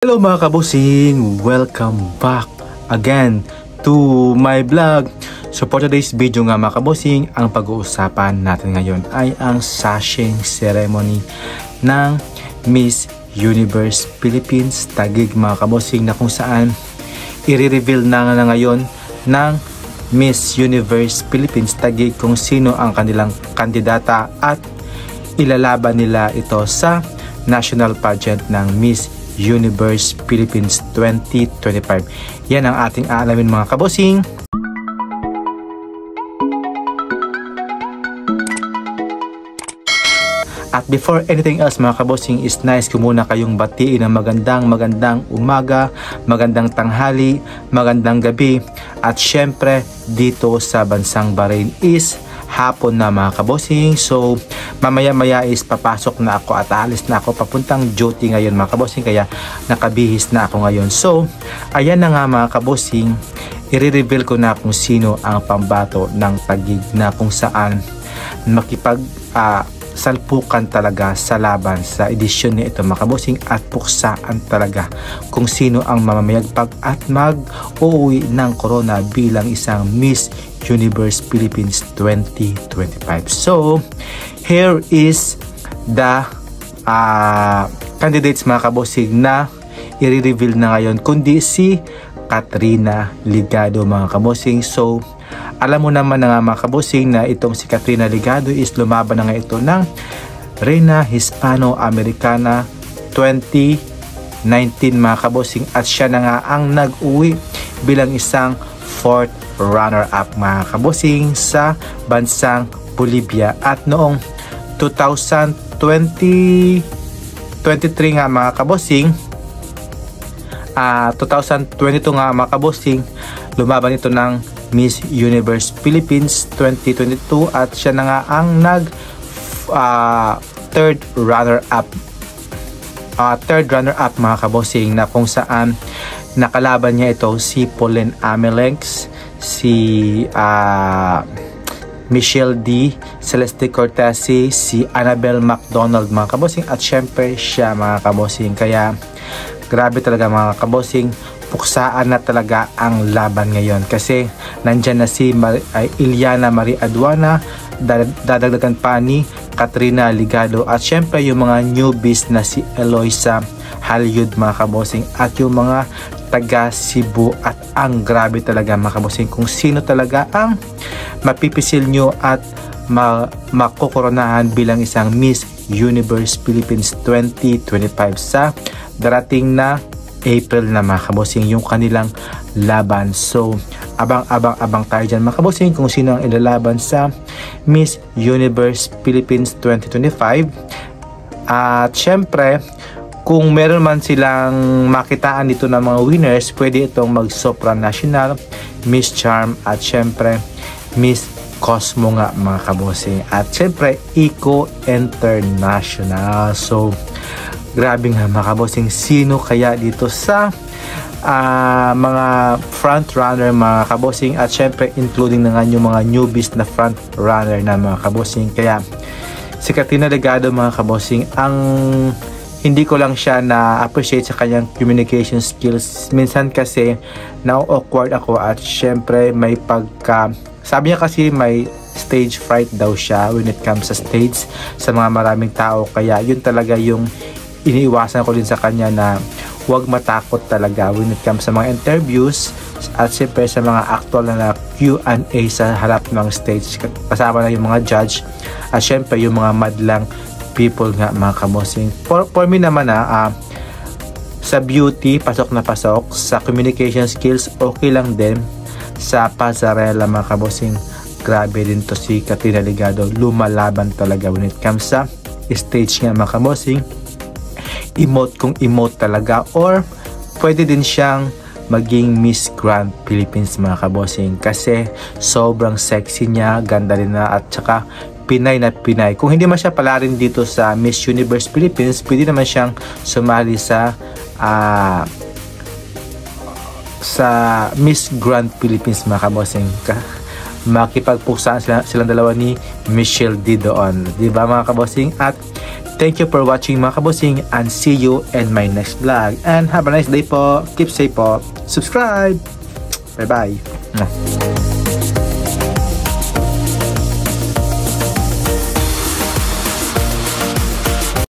Hello mga kabusing! Welcome back again to my vlog. So for today's video nga mga kabusing, ang pag-uusapan natin ngayon ay ang sashing ceremony ng Miss Universe Philippines Taguig mga kabusing, na kung saan i-reveal na ngayon ng Miss Universe Philippines Taguig kung sino ang kanilang kandidata at ilalaban nila ito sa national pageant ng Miss Universe Philippines 2025. Yan ang ating aalamin mga kabosing. At before anything else mga kabosing, is nice ko muna kayong batiin ng magandang umaga, magandang tanghali, magandang gabi. At syempre dito sa bansang Bahrain is hapon na mga kabosing. So mamaya is papasok na ako at aalis na ako papuntang duty ngayon mga kabosing, kaya nakabihis na ako ngayon. So ayan na nga mga kabosing, i-reveal ko na kung sino ang pambato ng Taguig, na kung saan makipag salpukan talaga sa laban sa edisyon ni ito mga kabosing, at puksaan talaga kung sino ang mamamayagpag at mag-uwi ng corona bilang isang Miss Universe Philippines 2025. So here is the candidates mga kabosing na i-reveal na ngayon, kundi si Katrina Ligado mga kabosing. So alam mo naman na nga mga kabosing na itong si Katrina Ligado is lumaban na nga ito ng Reina Hispano-Americana 2019 mga kabosing, at siya na nga ang nag-uwi bilang isang 4th runner-up mga kabosing sa bansang Bolivia. At noong 2023 nga mga kabosing, 2022 nga mga kabosing, lumaban ito ng Miss Universe Philippines 2022 at siya na nga ang nag third runner-up mga kabosing, na kung saan nakalaban niya ito si Pauline Amelenx, si Michelle D, Celeste Cortesi, si Annabelle McDonald mga kabosing, at syempre siya mga kabosing. Kaya grabe talaga mga kabosing, puksaan na talaga ang laban ngayon, kasi nandyan na si Iliana Marie Aduana, dadagdagan pa ni Katrina Ligado, at syempre yung mga newbies na si Eloisa Halyud mga kabosing, at yung mga taga Cebu. At ang grabe talaga mga kabosing kung sino talaga ang mapipisil nyo at makukoronahan bilang isang Miss Universe Philippines 2025 sa darating na April na mga kabosing, yung kanilang laban. So abang tayo dyan mga kabosing kung sino ang ilalaban sa Miss Universe Philippines 2025. At syempre kung meron man silang makitaan dito ng mga winners, pwede itong mag supranational, Miss Charm, at syempre Miss Cosmo nga mga kabosing, at syempre Eco International. So grabe nga mga kabosing, sino kaya dito sa mga front runner mga kabosing, at syempre including na nga yung mga newbies na front runner na mga kabosing. Kaya si Katrina Ligado mga kabosing, ang hindi ko lang siya na-appreciate sa kanyang communication skills. Minsan kasi na-awkward ako, at syempre may sabi niya kasi may stage fright daw siya when it comes sa stage sa mga maraming tao. Kaya yun talaga yung iniiwasan ko din sa kanya, na huwag matakot talaga when it comes sa mga interviews, at syempre sa mga actual na Q&A sa harap ng stage, kasama na yung mga judge, at syempre yung mga madlang people nga mga kabosing. For me naman sa beauty, pasok na pasok. Sa communication skills, okay lang din. Sa pasarela mga kabosing, grabe din to si Katrina Ligado, lumalaban talaga when it comes sa stage nga mga kabosing. Emote kung emote talaga, or pwede din siyang maging Miss Grand Philippines mga kabosing, kasi sobrang sexy niya, ganda rin na, at saka Pinay na Pinay. Kung hindi man siya pala rin dito sa Miss Universe Philippines, pwede naman siyang sumali sa Miss Grand Philippines mga kabosing. Makipagpuksaan silang dalawa ni Michelle D doon, di ba mga kabosing? At Thank you for watching mga kabosing, and see you in my next vlog. And have a nice day po. Keep safe po. Subscribe. Bye-bye.